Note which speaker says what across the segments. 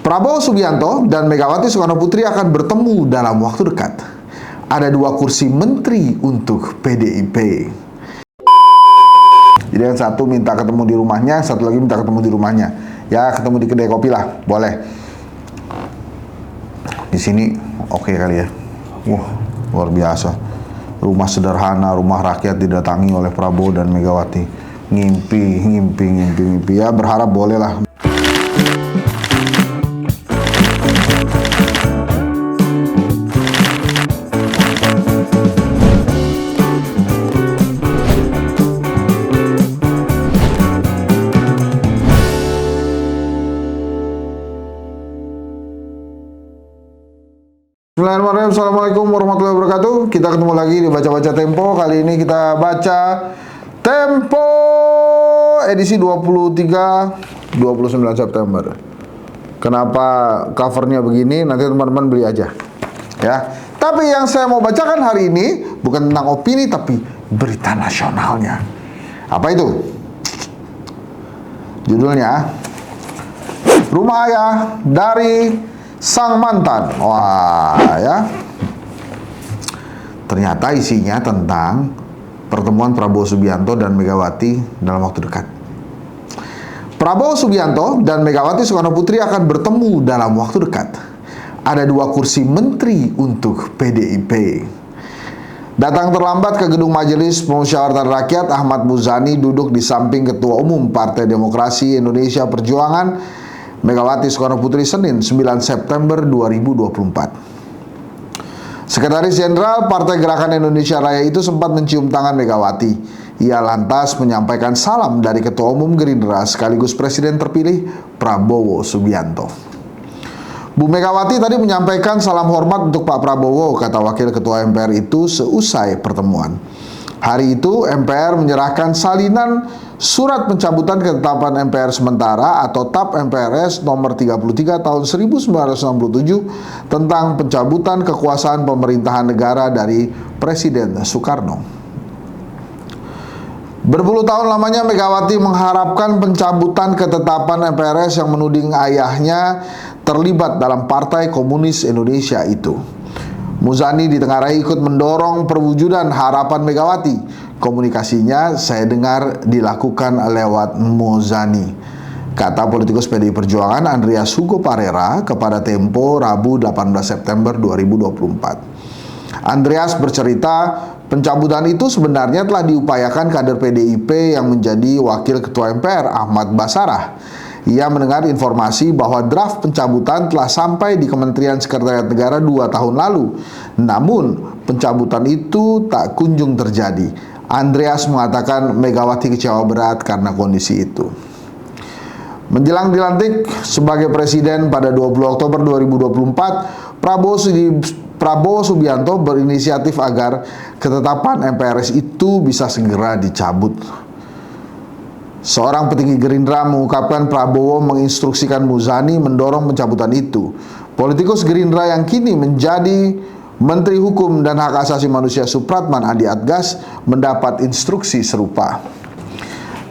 Speaker 1: Prabowo Subianto dan Megawati Soekarno Putri akan bertemu dalam waktu dekat. Ada 2 kursi menteri untuk PDIP. Jadi yang satu minta ketemu di rumahnya, satu lagi minta ketemu di rumahnya. Ya, ketemu di kedai kopi lah, boleh. Di sini oke kali ya. Wah, luar biasa. Rumah sederhana, rumah rakyat didatangi oleh Prabowo dan Megawati. Ngimpi. Ya, berharap boleh lah. Bismillahirrahmanirrahim. Assalamualaikum warahmatullahi wabarakatuh. Kita ketemu lagi di Baca-Baca Tempo. Kali ini kita baca Tempo edisi 29 September. Kenapa covernya begini? Nanti teman-teman beli aja ya. Tapi yang saya mau bacakan hari ini bukan tentang opini, tapi berita nasionalnya. Apa itu? Judulnya Rumah Ayah dari Sang Mantan. Wah ya, ternyata isinya tentang pertemuan Prabowo Subianto dan Megawati dalam waktu dekat. Prabowo Subianto dan Megawati Soekarno Putri akan bertemu dalam waktu dekat. Ada 2 kursi menteri untuk PDIP. Datang terlambat ke gedung Majelis Pemusyawaratan Rakyat, Ahmad Muzani duduk di samping Ketua Umum Partai Demokrasi Indonesia Perjuangan Megawati Soekarno Putri Senin 9 September 2024. Sekretaris Jenderal Partai Gerakan Indonesia Raya itu sempat mencium tangan Megawati. Ia lantas menyampaikan salam dari Ketua Umum Gerindra sekaligus Presiden terpilih Prabowo Subianto. Bu Megawati tadi menyampaikan salam hormat untuk Pak Prabowo, kata Wakil Ketua MPR itu seusai pertemuan. Hari itu MPR menyerahkan salinan Surat Pencabutan Ketetapan MPR Sementara atau TAP MPRS nomor 33 tahun 1967 tentang pencabutan kekuasaan pemerintahan negara dari Presiden Soekarno. Berpuluh tahun lamanya Megawati mengharapkan pencabutan ketetapan MPRS yang menuding ayahnya terlibat dalam Partai Komunis Indonesia itu. Muzani ditengarai ikut mendorong perwujudan harapan Megawati. Komunikasinya saya dengar dilakukan lewat Muzani, kata politikus PDI Perjuangan Andreas Hugo Parera kepada Tempo Rabu 18 September 2024. Andreas bercerita, pencabutan itu sebenarnya telah diupayakan kader PDIP yang menjadi wakil ketua MPR Ahmad Basarah. Ia mendengar informasi bahwa draft pencabutan telah sampai di Kementerian Sekretariat Negara 2 tahun lalu. Namun, pencabutan itu tak kunjung terjadi. Andreas mengatakan Megawati kecewa berat karena kondisi itu. Menjelang dilantik sebagai presiden pada 20 Oktober 2024, Prabowo Subianto berinisiatif agar ketetapan MPRS itu bisa segera dicabut. Seorang petinggi Gerindra mengungkapkan Prabowo menginstruksikan Muzani mendorong pencabutan itu. Politikus Gerindra yang kini menjadi Menteri Hukum dan Hak Asasi Manusia Supratman Andi Adgas mendapat instruksi serupa.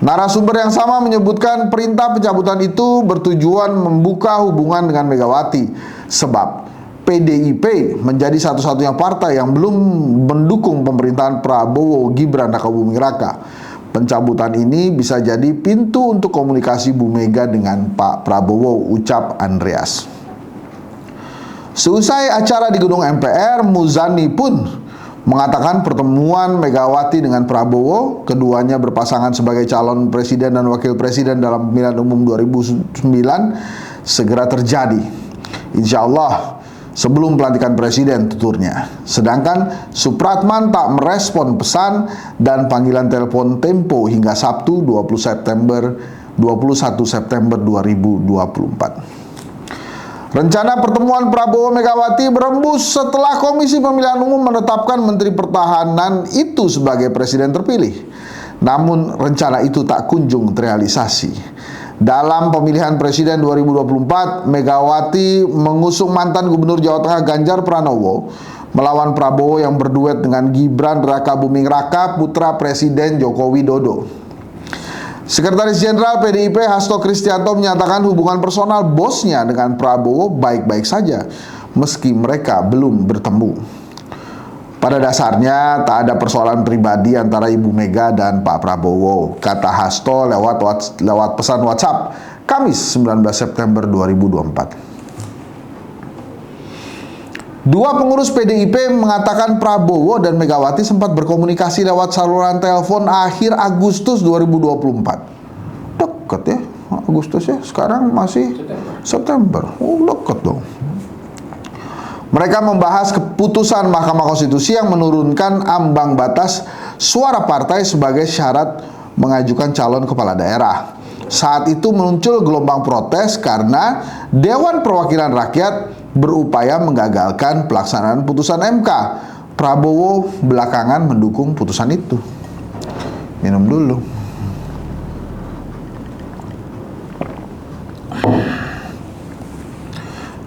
Speaker 1: Narasumber yang sama menyebutkan perintah pencabutan itu bertujuan membuka hubungan dengan Megawati, sebab PDIP menjadi satu-satunya partai yang belum mendukung pemerintahan Prabowo Gibran Rakabuming Raka. Pencabutan ini bisa jadi pintu untuk komunikasi Bu Mega dengan Pak Prabowo, ucap Andreas. Seusai acara di gedung MPR, Muzani pun mengatakan pertemuan Megawati dengan Prabowo, keduanya berpasangan sebagai calon presiden dan wakil presiden dalam pemilihan umum 2009, segera terjadi. Insya Allah sebelum pelantikan presiden, tuturnya. Sedangkan Supratman tak merespon pesan dan panggilan telepon Tempo hingga Sabtu 21 September 2024. Rencana pertemuan Prabowo Megawati berembus setelah Komisi Pemilihan Umum menetapkan Menteri Pertahanan itu sebagai presiden terpilih. Namun rencana itu tak kunjung terrealisasi. Dalam pemilihan presiden 2024, Megawati mengusung mantan Gubernur Jawa Tengah Ganjar Pranowo melawan Prabowo yang berduet dengan Gibran Rakabuming Raka, putra Presiden Joko Widodo. Sekretaris Jenderal PDIP Hasto Kristianto menyatakan hubungan personal bosnya dengan Prabowo baik-baik saja meski mereka belum bertemu. Pada dasarnya tak ada persoalan pribadi antara Ibu Mega dan Pak Prabowo, kata Hasto lewat pesan WhatsApp Kamis 19 September 2024. Dua pengurus PDIP mengatakan Prabowo dan Megawati sempat berkomunikasi lewat saluran telepon akhir Agustus 2024. Deket ya, Agustus ya, sekarang masih September. Oh, deket dong. Mereka membahas keputusan Mahkamah Konstitusi yang menurunkan ambang batas suara partai sebagai syarat mengajukan calon kepala daerah. Saat itu muncul gelombang protes karena Dewan Perwakilan Rakyat berupaya menggagalkan pelaksanaan putusan MK. Prabowo belakangan mendukung putusan itu. Minum dulu.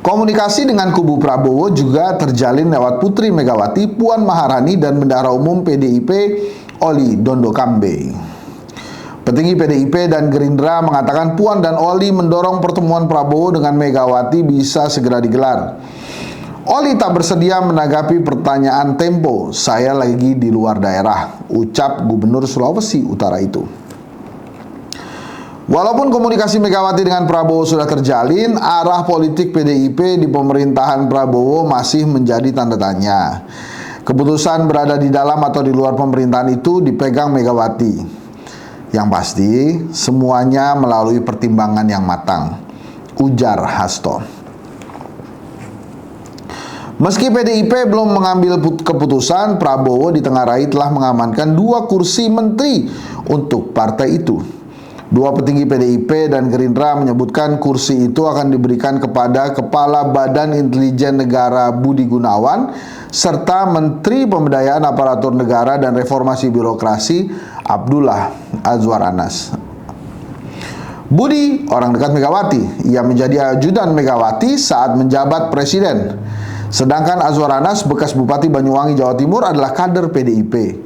Speaker 1: Komunikasi dengan kubu Prabowo juga terjalin lewat Putri Megawati, Puan Maharani, dan Bendahara Umum PDIP Oli Dondo Kambe. Petinggi PDIP dan Gerindra mengatakan Puan dan Oli mendorong pertemuan Prabowo dengan Megawati bisa segera digelar. Oli tak bersedia menanggapi pertanyaan Tempo, "Saya lagi di luar daerah," ucap Gubernur Sulawesi Utara itu. Walaupun komunikasi Megawati dengan Prabowo sudah terjalin, arah politik PDIP di pemerintahan Prabowo masih menjadi tanda tanya. Keputusan berada di dalam atau di luar pemerintahan itu dipegang Megawati. Yang pasti, semuanya melalui pertimbangan yang matang, ujar Hasto. Meski PDIP belum mengambil keputusan, Prabowo ditengarai telah mengamankan 2 kursi menteri untuk partai itu. Dua petinggi PDIP dan Gerindra menyebutkan kursi itu akan diberikan kepada Kepala Badan Intelijen Negara Budi Gunawan serta Menteri Pemberdayaan Aparatur Negara dan Reformasi Birokrasi Abdullah Azwar Anas. Budi orang dekat Megawati, ia menjadi ajudan Megawati saat menjabat presiden. Sedangkan Azwar Anas, bekas Bupati Banyuwangi, Jawa Timur, adalah kader PDIP.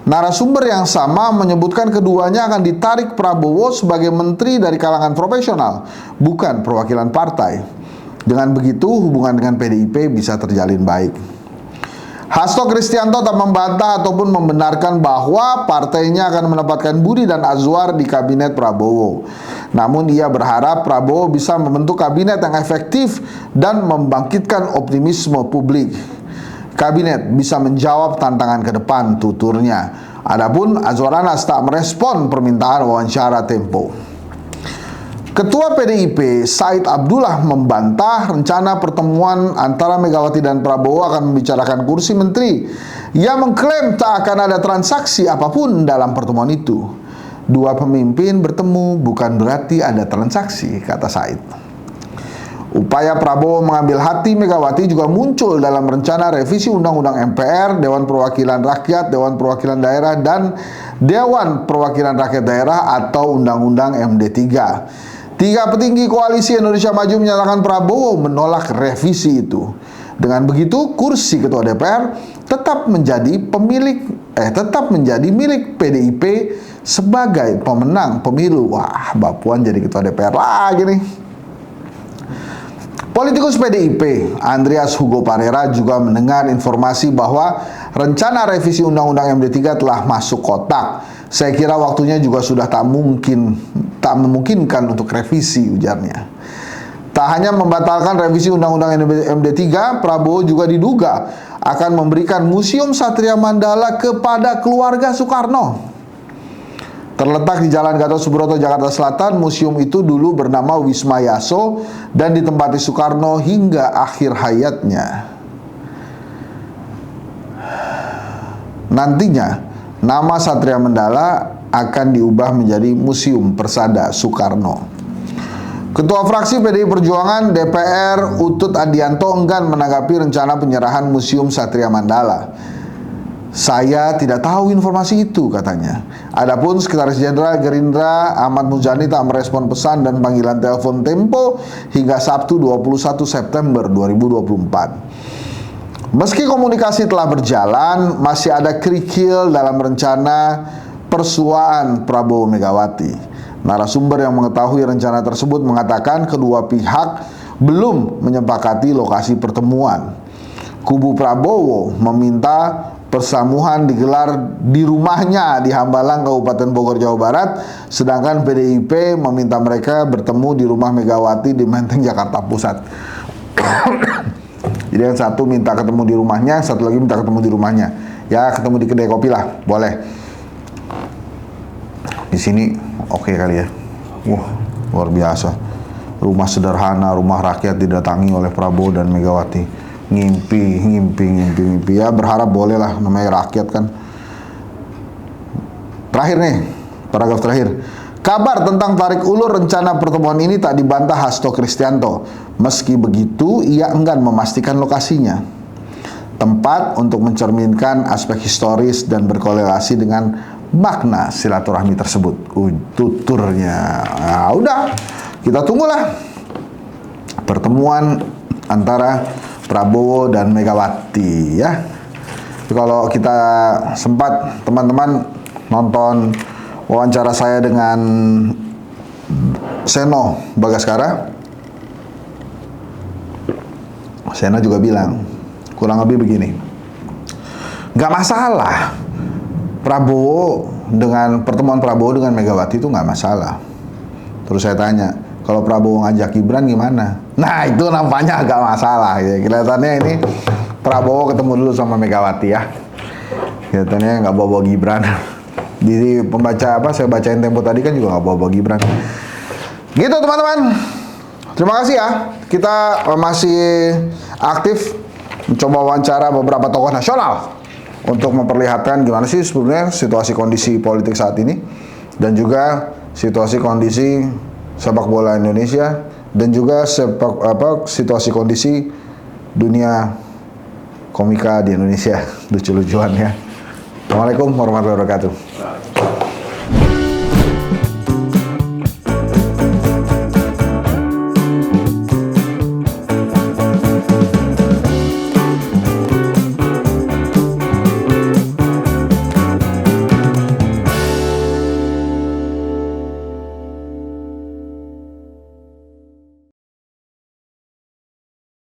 Speaker 1: Narasumber yang sama menyebutkan keduanya akan ditarik Prabowo sebagai menteri dari kalangan profesional, bukan perwakilan partai. Dengan begitu, hubungan dengan PDIP bisa terjalin baik. Hasto Kristianto tak membantah ataupun membenarkan bahwa partainya akan menempatkan Budi dan Azwar di kabinet Prabowo. Namun ia berharap Prabowo bisa membentuk kabinet yang efektif dan membangkitkan optimisme publik. Kabinet bisa menjawab tantangan ke depan, tuturnya. Adapun Azwar Anas tak merespon permintaan wawancara Tempo. Ketua PDIP Said Abdullah membantah rencana pertemuan antara Megawati dan Prabowo akan membicarakan kursi menteri. Ia mengklaim tak akan ada transaksi apapun dalam pertemuan itu. Dua pemimpin bertemu bukan berarti ada transaksi, kata Said. Upaya Prabowo mengambil hati Megawati juga muncul dalam rencana revisi Undang-Undang MPR, Dewan Perwakilan Rakyat, Dewan Perwakilan Daerah, dan Dewan Perwakilan Rakyat Daerah atau Undang-Undang MD3. Tiga petinggi koalisi Indonesia Maju menyatakan Prabowo menolak revisi itu. Dengan begitu, kursi Ketua DPR tetap menjadi milik PDIP sebagai pemenang pemilu. Wah, Mbak Puan jadi Ketua DPR lagi nih. Politikus PDIP Andreas Hugo Parera juga mendengar informasi bahwa rencana revisi Undang-Undang MD3 telah masuk kotak. Saya kira waktunya juga sudah tak memungkinkan untuk revisi, ujarnya. Tak hanya membatalkan revisi Undang-Undang MD3, Prabowo juga diduga akan memberikan Museum Satria Mandala kepada keluarga Soekarno. Terletak di Jalan Gatot Subroto, Jakarta Selatan, museum itu dulu bernama Wisma Yaso dan ditempati Soekarno hingga akhir hayatnya. Nantinya, nama Satria Mandala akan diubah menjadi Museum Persada Soekarno. Ketua fraksi PDI Perjuangan DPR Utut Adianto enggan menanggapi rencana penyerahan Museum Satria Mandala. Saya tidak tahu informasi itu, katanya. Adapun Sekretaris Jenderal Gerindra Ahmad Muzani tak merespon pesan dan panggilan telepon Tempo hingga Sabtu 21 September 2024. Meski komunikasi telah berjalan, masih ada kerikil dalam rencana persuaan Prabowo Megawati. Narasumber yang mengetahui rencana tersebut mengatakan kedua pihak belum menyepakati lokasi pertemuan. Kubu Prabowo meminta persamuhan digelar di rumahnya di Hambalang, Kabupaten Bogor, Jawa Barat, sedangkan PDIP meminta mereka bertemu di rumah Megawati di Menteng, Jakarta Pusat. Jadi yang satu minta ketemu di rumahnya, satu lagi minta ketemu di rumahnya. Ya, ketemu di kedai kopi lah, boleh. Di sini oke kali ya. Wah, luar biasa. Rumah sederhana, rumah rakyat didatangi oleh Prabowo dan Megawati. Ngimpi. Ya, berharap boleh lah, namanya rakyat kan. Terakhir nih, paragraf terakhir. Kabar tentang tarik ulur rencana pertemuan ini tak dibantah Hasto Kristianto. Meski begitu, ia enggan memastikan lokasinya. Tempat untuk mencerminkan aspek historis dan berkorelasi dengan makna silaturahmi tersebut. Tuturnya. Nah, udah, kita tunggulah pertemuan antara Prabowo dan Megawati ya. Kalau kita sempat teman-teman nonton wawancara saya dengan Seno Bagaskara, Seno juga bilang kurang lebih begini, nggak masalah Prabowo dengan pertemuan Prabowo dengan Megawati itu nggak masalah. Terus saya tanya, kalau Prabowo ngajak Gibran gimana? Nah, itu nampaknya agak masalah ya. Kelihatannya ini Prabowo ketemu dulu sama Megawati ya. Kelihatannya nggak bawa-bawa Gibran. Di pembaca saya bacain Tempo tadi kan juga nggak bawa-bawa Gibran. Gitu teman-teman. Terima kasih ya. Kita masih aktif mencoba wawancara beberapa tokoh nasional untuk memperlihatkan gimana sih sebenarnya situasi kondisi politik saat ini, dan juga situasi kondisi sepak bola Indonesia, dan juga situasi kondisi dunia komika di Indonesia, lucu-lucuan ya. Assalamualaikum warahmatullahi wabarakatuh.